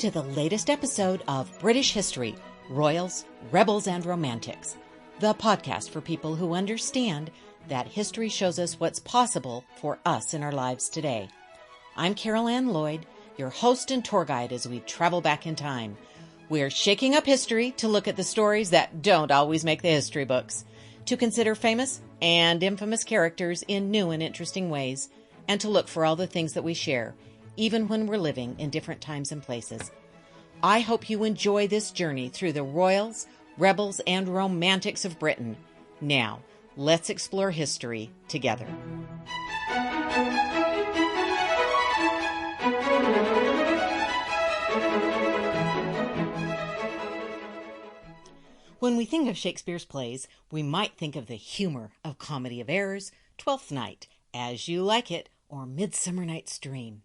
to the latest episode of British History, Royals, Rebels, and Romantics, the podcast for people who understand that history shows us what's possible for us in our lives today. I'm Carol Ann Lloyd, your host and tour guide as we travel back in time. We're shaking up history to look at the stories that don't always make the history books, to consider famous and infamous characters in new and interesting ways, and to look for all the things that we share, even when we're living in different times and places. I hope you enjoy this journey through the royals, rebels, and romantics of Britain. Now, let's explore history together. When we think of Shakespeare's plays, we might think of the humor of Comedy of Errors, Twelfth Night, As You Like It, or Midsummer Night's Dream.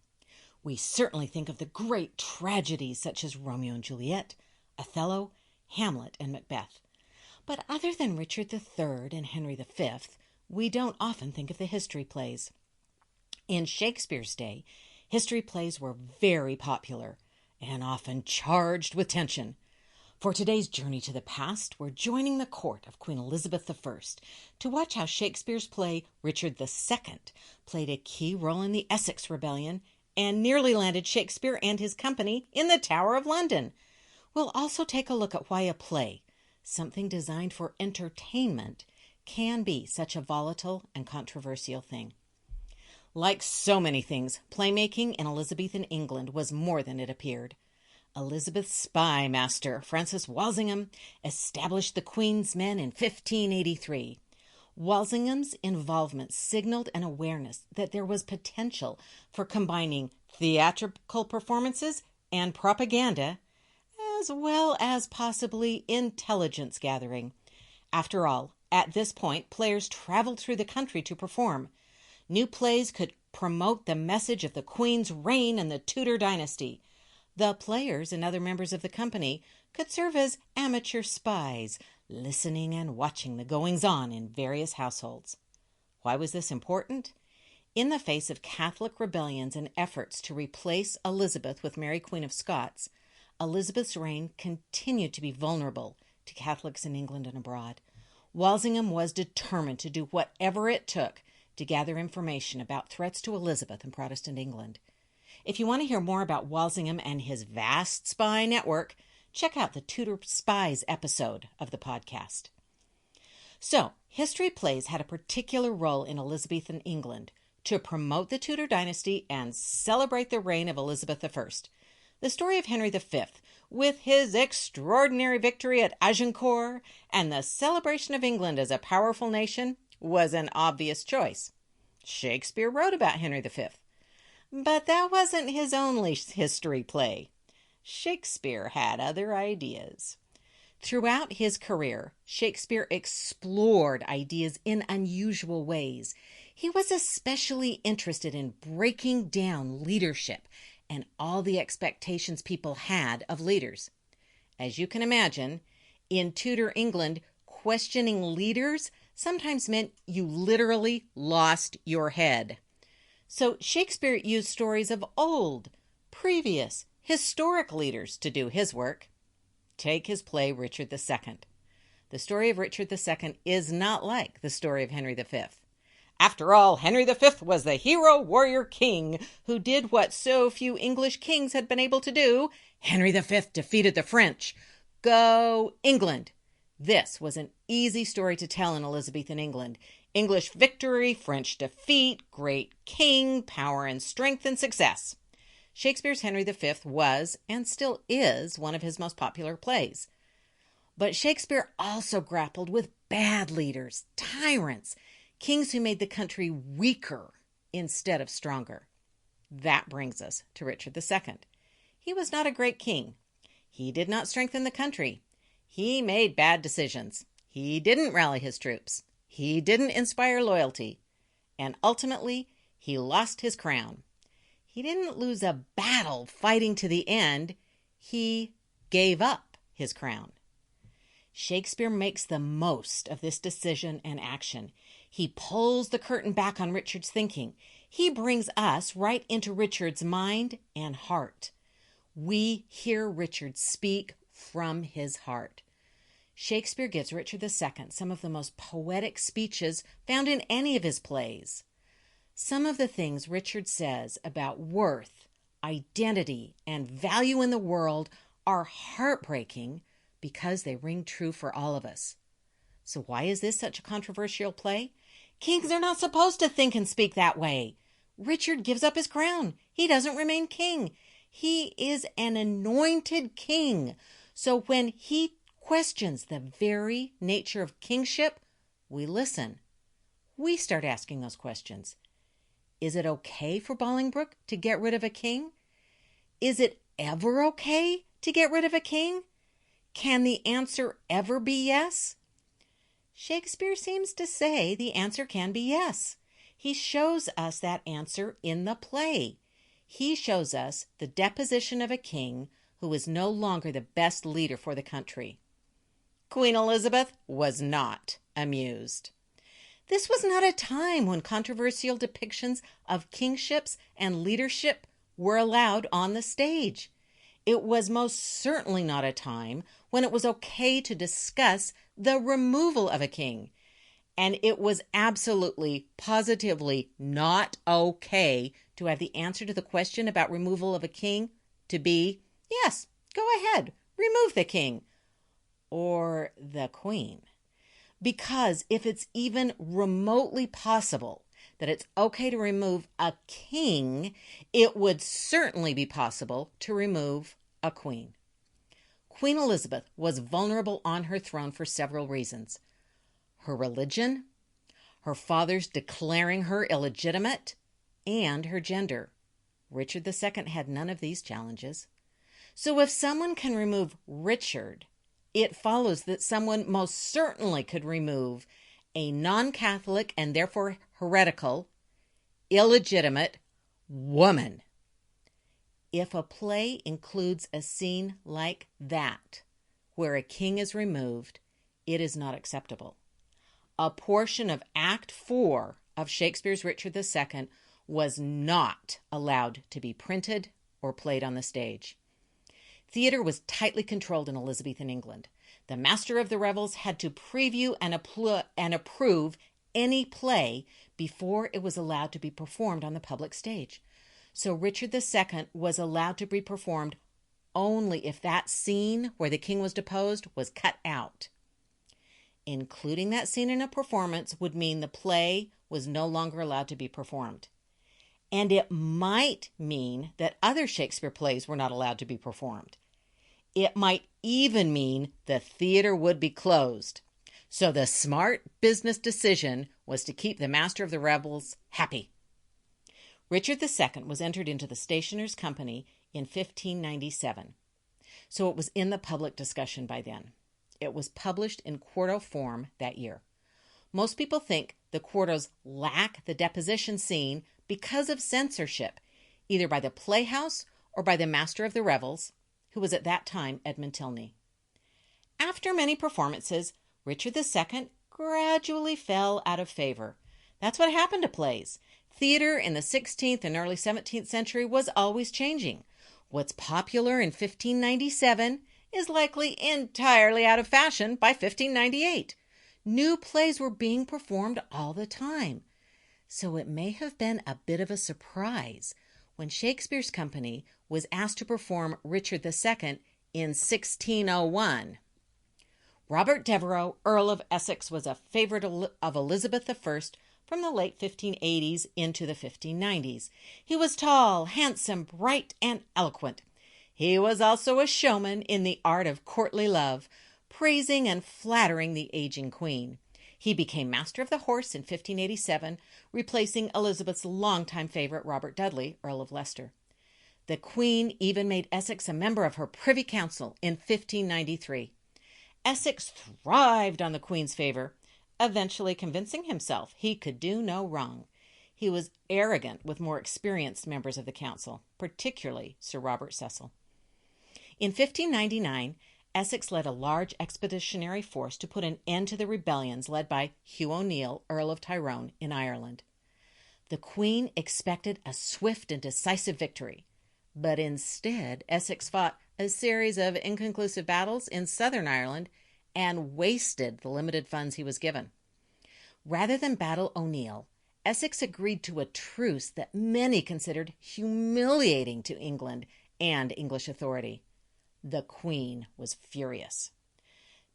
We certainly think of the great tragedies such as Romeo and Juliet, Othello, Hamlet, and Macbeth. But other than Richard III and Henry V, we don't often think of the history plays. In Shakespeare's day, history plays were very popular and often charged with tension. For today's journey to the past, we're joining the court of Queen Elizabeth I to watch how Shakespeare's play Richard II played a key role in the Essex Rebellion and nearly landed Shakespeare and his company in the Tower of London. We'll also take a look at why a play, something designed for entertainment, can be such a volatile and controversial thing. Like so many things, playmaking in Elizabethan England was more than it appeared. Elizabeth's spy master, Francis Walsingham, established the Queen's Men in 1583. Walsingham's involvement signaled an awareness that there was potential for combining theatrical performances and propaganda, as well as possibly intelligence gathering. After all, at this point, players traveled through the country to perform. New plays could promote the message of the Queen's reign and the Tudor dynasty. The players and other members of the company could serve as amateur spies, listening and watching the goings-on in various households. Why was this important? In the face of Catholic rebellions and efforts to replace Elizabeth with Mary Queen of Scots, Elizabeth's reign continued to be vulnerable to Catholics in England and abroad. Walsingham was determined to do whatever it took to gather information about threats to Elizabeth and Protestant England. If you want to hear more about Walsingham and his vast spy network, check out the Tudor Spies episode of the podcast. So, history plays had a particular role in Elizabethan England to promote the Tudor dynasty and celebrate the reign of Elizabeth I. The story of Henry V, with his extraordinary victory at Agincourt and the celebration of England as a powerful nation, was an obvious choice. Shakespeare wrote about Henry V. But that wasn't his only history play. Shakespeare had other ideas. Throughout his career, Shakespeare explored ideas in unusual ways. He was especially interested in breaking down leadership and all the expectations people had of leaders. As you can imagine, in Tudor England, questioning leaders sometimes meant you literally lost your head. So Shakespeare used stories of old, previous, historic leaders to do his work. Take his play Richard II. The story of Richard II is not like the story of Henry V. After all, Henry V was the hero warrior king who did what so few English kings had been able to do. Henry V defeated the French. Go England! This was an easy story to tell in Elizabethan England. English victory, French defeat, great king, power and strength and success. Shakespeare's Henry V was, and still is, one of his most popular plays. But Shakespeare also grappled with bad leaders, tyrants, kings who made the country weaker instead of stronger. That brings us to Richard II. He was not a great king. He did not strengthen the country. He made bad decisions. He didn't rally his troops. He didn't inspire loyalty. And ultimately, he lost his crown. He didn't lose a battle fighting to the end. He gave up his crown. Shakespeare makes the most of this decision and action. He pulls the curtain back on Richard's thinking. He brings us right into Richard's mind and heart. We hear Richard speak from his heart. Shakespeare gives Richard II some of the most poetic speeches found in any of his plays. Some of the things Richard says about worth, identity, and value in the world are heartbreaking because they ring true for all of us. So why is this such a controversial play? Kings are not supposed to think and speak that way. Richard gives up his crown. He doesn't remain king. He is an anointed king. So when he questions the very nature of kingship, we listen. We start asking those questions. Is it okay for Bolingbroke to get rid of a king? Is it ever okay to get rid of a king? Can the answer ever be yes? Shakespeare seems to say the answer can be yes. He shows us that answer in the play. He shows us the deposition of a king who is no longer the best leader for the country. Queen Elizabeth was not amused. This was not a time when controversial depictions of kingships and leadership were allowed on the stage. It was most certainly not a time when it was okay to discuss the removal of a king. And it was absolutely, positively not okay to have the answer to the question about removal of a king to be, yes, go ahead, remove the king or the queen. Because if it's even remotely possible that it's okay to remove a king, it would certainly be possible to remove a queen. Queen Elizabeth was vulnerable on her throne for several reasons. Her religion, her father's declaring her illegitimate, and her gender. Richard II had none of these challenges. So if someone can remove Richard, it follows that someone most certainly could remove a non-Catholic and therefore heretical, illegitimate woman. If a play includes a scene like that, where a king is removed, it is not acceptable. A portion of Act 4 of Shakespeare's Richard II was not allowed to be printed or played on the stage. Theater was tightly controlled in Elizabethan England. The master of the revels had to preview and approve any play before it was allowed to be performed on the public stage. So Richard II was allowed to be performed only if that scene where the king was deposed was cut out. Including that scene in a performance would mean the play was no longer allowed to be performed. And it might mean that other Shakespeare plays were not allowed to be performed. It might even mean the theater would be closed. So the smart business decision was to keep the master of the revels happy. Richard II was entered into the Stationers' Company in 1597. So it was in the public discussion by then. It was published in quarto form that year. Most people think the quartos lack the deposition scene because of censorship, either by the playhouse or by the master of the revels, who was at that time Edmund Tilney. After many performances, Richard II gradually fell out of favor. That's what happened to plays. Theater in the 16th and early 17th century was always changing. What's popular in 1597 is likely entirely out of fashion by 1598. New plays were being performed all the time. So it may have been a bit of a surprise when Shakespeare's company was asked to perform Richard II in 1601. Robert Devereux, Earl of Essex, was a favorite of Elizabeth I from the late 1580s into the 1590s. He was tall, handsome, bright, and eloquent. He was also a showman in the art of courtly love, praising and flattering the aging queen. He became Master of the Horse in 1587, replacing Elizabeth's longtime favorite Robert Dudley, Earl of Leicester. The Queen even made Essex a member of her Privy Council in 1593. Essex thrived on the Queen's favor, eventually convincing himself he could do no wrong. He was arrogant with more experienced members of the council, particularly Sir Robert Cecil. In 1599, Essex led a large expeditionary force to put an end to the rebellions led by Hugh O'Neill, Earl of Tyrone, in Ireland. The Queen expected a swift and decisive victory, But instead, Essex fought a series of inconclusive battles in southern Ireland and wasted the limited funds he was given. Rather than battle O'Neill, Essex agreed to a truce that many considered humiliating to England and English authority. The Queen was furious.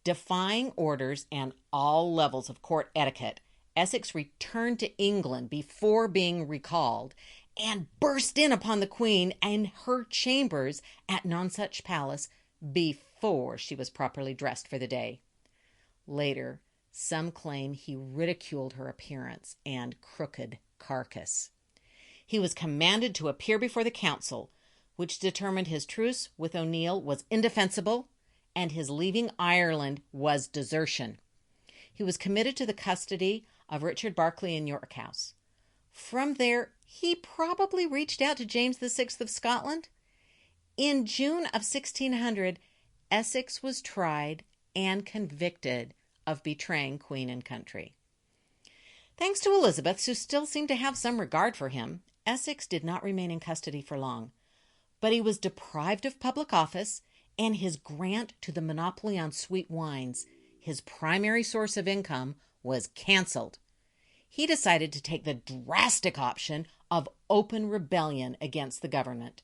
Defying orders and all levels of court etiquette, Essex returned to England before being recalled and burst in upon the Queen and her chambers at Nonsuch Palace before she was properly dressed for the day. Later, some claim he ridiculed her appearance and crooked carcass. He was commanded to appear before the council, which determined his truce with O'Neill was indefensible and his leaving Ireland was desertion. He was committed to the custody of Richard Berkeley in York House. From there, he probably reached out to James VI of Scotland. In June of 1600, Essex was tried and convicted of betraying Queen and country. Thanks to Elizabeth, who still seemed to have some regard for him, Essex did not remain in custody for long. But he was deprived of public office, and his grant to the monopoly on sweet wines, his primary source of income, was canceled. He decided to take the drastic option of open rebellion against the government.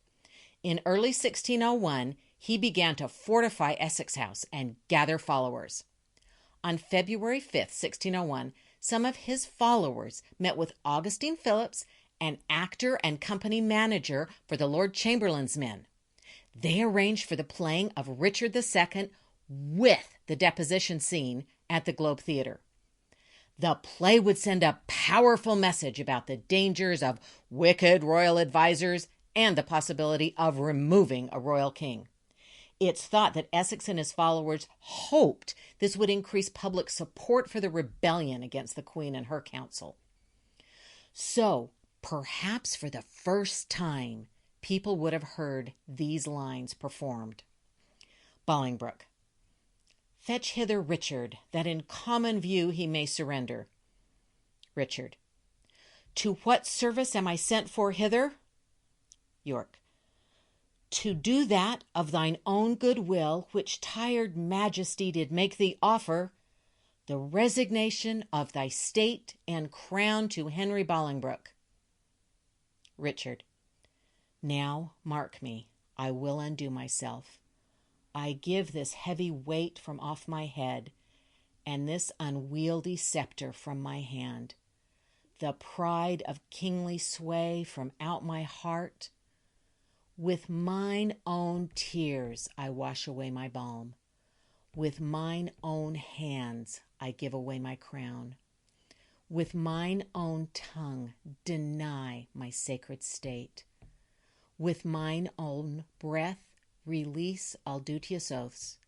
In early 1601, he began to fortify Essex House and gather followers. On February 5th, 1601, some of his followers met with Augustine Phillips, an actor and company manager for the Lord Chamberlain's men. They arranged for the playing of Richard II with the deposition scene at the Globe Theatre. The play would send a powerful message about the dangers of wicked royal advisors and the possibility of removing a royal king. It's thought that Essex and his followers hoped this would increase public support for the rebellion against the Queen and her council. So, perhaps for the first time, people would have heard these lines performed. Bolingbroke. Fetch hither Richard, that in common view he may surrender. Richard. To what service am I sent for hither? York. To do that of thine own good will, which tired majesty did make thee offer, the resignation of thy state and crown to Henry Bolingbroke. Richard. Now, mark me, I will undo myself. I give this heavy weight from off my head, and this unwieldy scepter from my hand, the pride of kingly sway from out my heart. With mine own tears I wash away my balm. With mine own hands I give away my crown. With mine own tongue deny my sacred state. With mine own breath release all duteous oaths.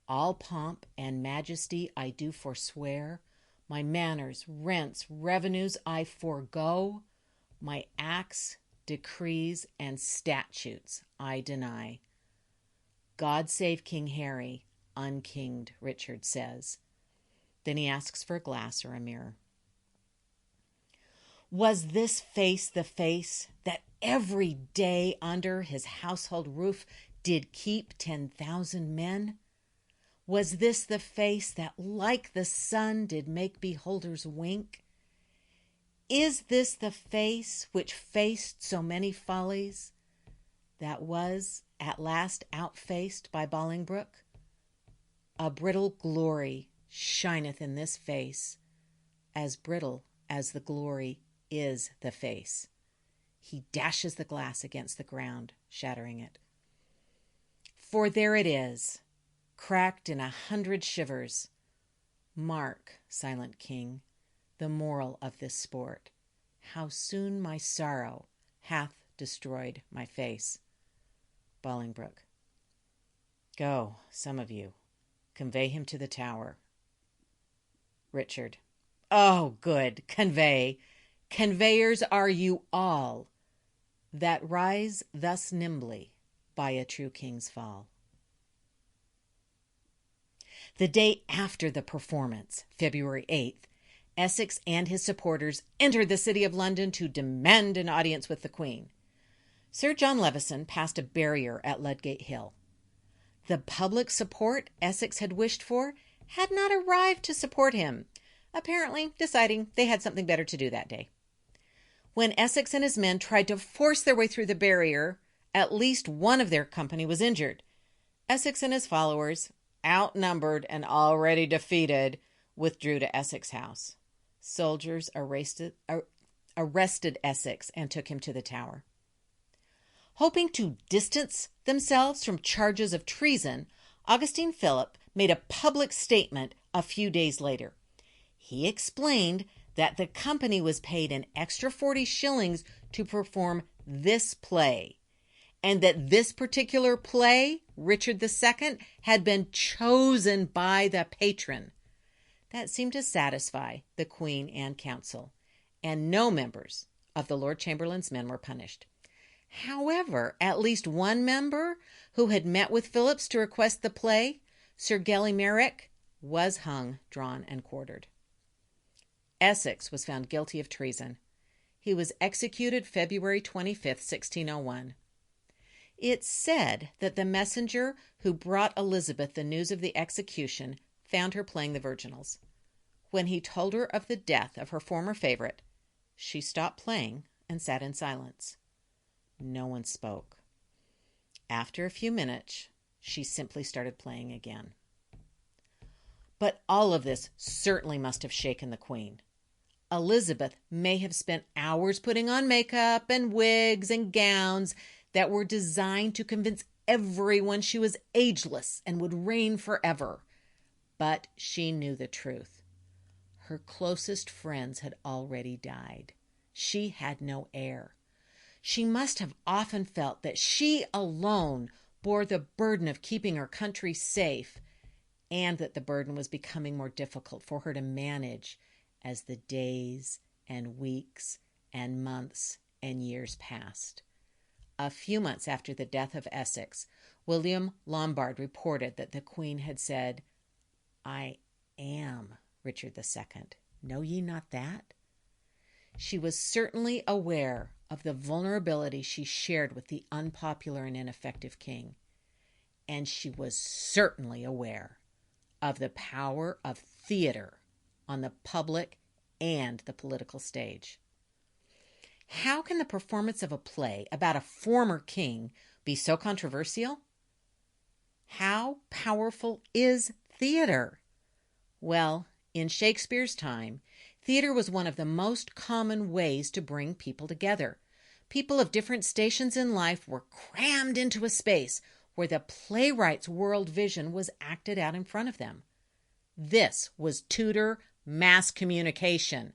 All pomp and majesty I do forswear. My manners, rents, revenues I forego. My acts, decrees, and statutes I deny. God save King Harry, unkinged, Richard says. Then he asks for a glass or a mirror. Was this face the face that every day under his household roof did keep 10,000 men? Was this the face that like the sun did make beholders wink? Is this the face which faced so many follies, that was at last outfaced by Bolingbroke? A brittle glory shineth in this face, as brittle as the glory is the face. He dashes the glass against the ground, shattering it. For there it is, cracked in 100 shivers. Mark, silent king, the moral of this sport, how soon my sorrow hath destroyed my face. Bolingbroke. Go, some of you, convey him to the Tower. Richard. Oh, good, convey. Conveyors are you all, that rise thus nimbly by a true king's fall. The day after the performance, February 8th, Essex and his supporters entered the city of London to demand an audience with the Queen. Sir John Leveson passed a barrier at Ludgate Hill. The public support Essex had wished for had not arrived to support him, apparently deciding they had something better to do that day. When Essex and his men tried to force their way through the barrier, at least one of their company was injured. Essex and his followers, outnumbered and already defeated, withdrew to Essex House. Soldiers arrested Essex and took him to the Tower. Hoping to distance themselves from charges of treason, Augustine Philip made a public statement a few days later. He explained that the company was paid an extra 40 shillings to perform this play, and that this particular play, Richard II, had been chosen by the patron. That seemed to satisfy the Queen and Council, and no members of the Lord Chamberlain's men were punished. However, at least one member who had met with Phillips to request the play, Sir Gellie Merrick, was hung, drawn, and quartered. Essex was found guilty of treason. He was executed February 25, 1601. It's said that the messenger who brought Elizabeth the news of the execution found her playing the virginals. When he told her of the death of her former favorite, she stopped playing and sat in silence. No one spoke. After a few minutes, she simply started playing again. But all of this certainly must have shaken the Queen. Elizabeth may have spent hours putting on makeup and wigs and gowns that were designed to convince everyone she was ageless and would reign forever. But she knew the truth. Her closest friends had already died. She had no heir. She must have often felt that she alone bore the burden of keeping her country safe, and that the burden was becoming more difficult for her to manage as the days and weeks and months and years passed. A few months after the death of Essex, William Lombard reported that the Queen had said, "I am Richard II. Know ye not that?" She was certainly aware of the vulnerability she shared with the unpopular and ineffective king. And she was certainly aware of the power of theater on the public and the political stage. How can the performance of a play about a former king be so controversial? How powerful is theater? Well, in Shakespeare's time, theater was one of the most common ways to bring people together. People of different stations in life were crammed into a space where the playwright's world vision was acted out in front of them. This was Tudor mass communication.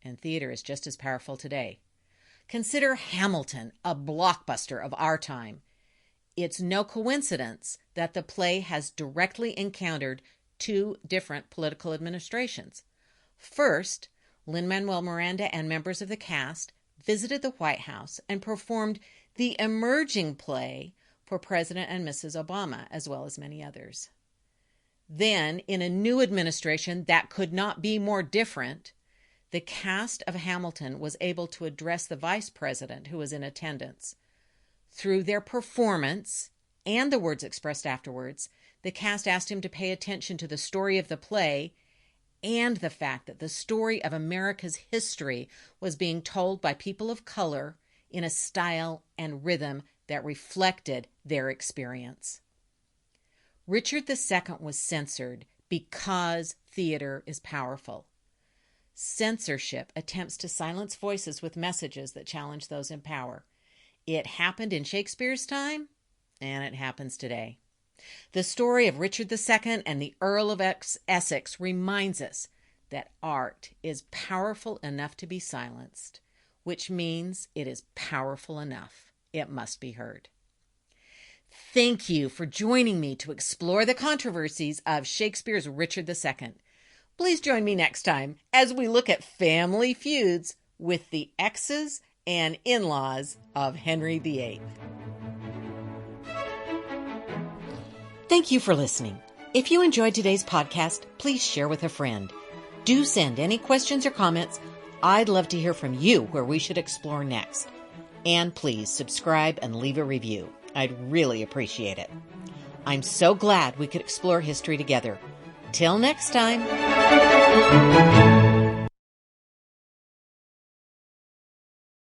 And theater is just as powerful today. Consider Hamilton, a blockbuster of our time. It's no coincidence that the play has directly encountered two different political administrations. First, Lin-Manuel Miranda and members of the cast visited the White House and performed the emerging play for President and Mrs. Obama, as well as many others. Then, in a new administration that could not be more different, the cast of Hamilton was able to address the vice president who was in attendance. Through their performance and the words expressed afterwards, the cast asked him to pay attention to the story of the play and the fact that the story of America's history was being told by people of color in a style and rhythm that reflected their experience. Richard II was censored because theater is powerful. Censorship attempts to silence voices with messages that challenge those in power. It happened in Shakespeare's time, and it happens today. The story of Richard II and the Earl of Essex reminds us that art is powerful enough to be silenced, which means it is powerful enough it must be heard. Thank you for joining me to explore the controversies of Shakespeare's Richard II. Please join me next time as we look at family feuds with the exes and in-laws of Henry VIII. Thank you for listening. If you enjoyed today's podcast, please share with a friend. Do send any questions or comments. I'd love to hear from you where we should explore next. And please subscribe and leave a review. I'd really appreciate it. I'm so glad we could explore history together. Till next time.